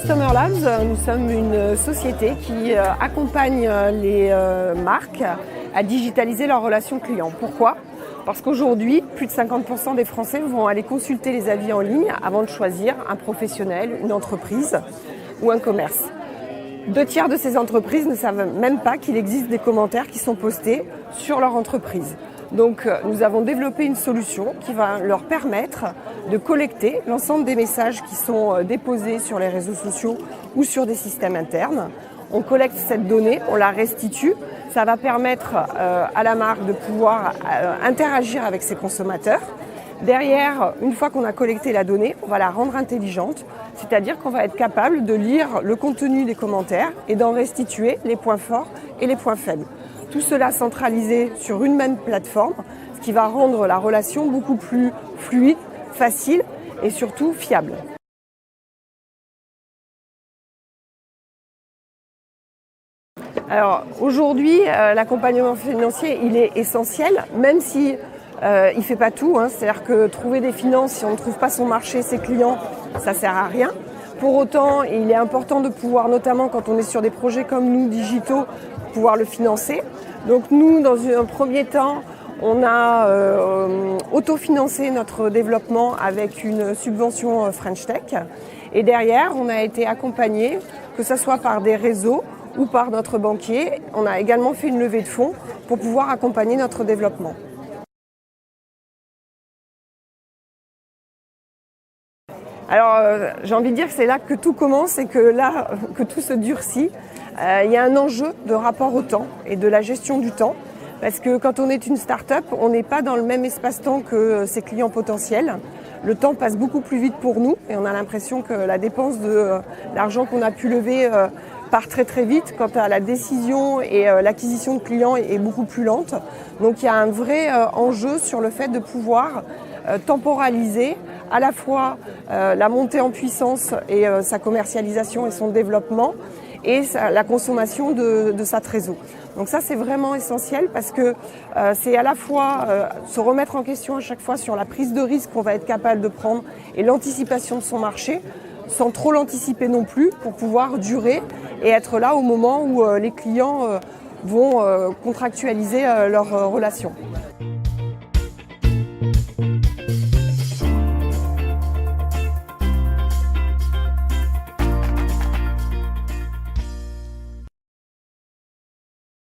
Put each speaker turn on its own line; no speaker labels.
Customer Labs, nous sommes une société qui accompagne les marques à digitaliser leurs relations clients. Pourquoi ? Parce qu'aujourd'hui, plus de 50% des Français vont aller consulter les avis en ligne avant de choisir un professionnel, une entreprise ou un commerce. 2/3 de ces entreprises ne savent même pas qu'il existe des commentaires qui sont postés sur leur entreprise. Donc nous avons développé une solution qui va leur permettre de collecter l'ensemble des messages qui sont déposés sur les réseaux sociaux ou sur des systèmes internes. On collecte cette donnée, on la restitue. Ça va permettre à la marque de pouvoir interagir avec ses consommateurs. Derrière, une fois qu'on a collecté la donnée, on va la rendre intelligente, c'est-à-dire qu'on va être capable de lire le contenu des commentaires et d'en restituer les points forts et les points faibles. Tout cela centralisé sur une même plateforme, ce qui va rendre la relation beaucoup plus fluide, facile et surtout fiable. Alors aujourd'hui, l'accompagnement financier, il est essentiel, même si il ne fait pas tout. C'est-à-dire que trouver des finances, si on ne trouve pas son marché, ses clients, ça ne sert à rien. Pour autant, il est important de pouvoir, notamment quand on est sur des projets comme nous, digitaux, pouvoir le financer. Donc nous, dans un premier temps, on a autofinancé notre développement avec une subvention French Tech. Et derrière, on a été accompagné, que ce soit par des réseaux ou par notre banquier. On a également fait une levée de fonds pour pouvoir accompagner notre développement. Alors j'ai envie de dire que c'est là que tout commence et que là que tout se durcit. Il y a un enjeu de rapport au temps et de la gestion du temps. Parce que quand on est une start-up, on n'est pas dans le même espace-temps que ses clients potentiels. Le temps passe beaucoup plus vite pour nous et on a l'impression que la dépense de l'argent qu'on a pu lever part très très vite. Quant à la décision et l'acquisition de clients est beaucoup plus lente. Donc il y a un vrai enjeu sur le fait de pouvoir temporaliser à la fois la montée en puissance et sa commercialisation et son développement et la consommation de sa trésor. Donc ça c'est vraiment essentiel parce que c'est à la fois se remettre en question à chaque fois sur la prise de risque qu'on va être capable de prendre et l'anticipation de son marché sans trop l'anticiper non plus pour pouvoir durer et être là au moment où les clients vont contractualiser leurs relations.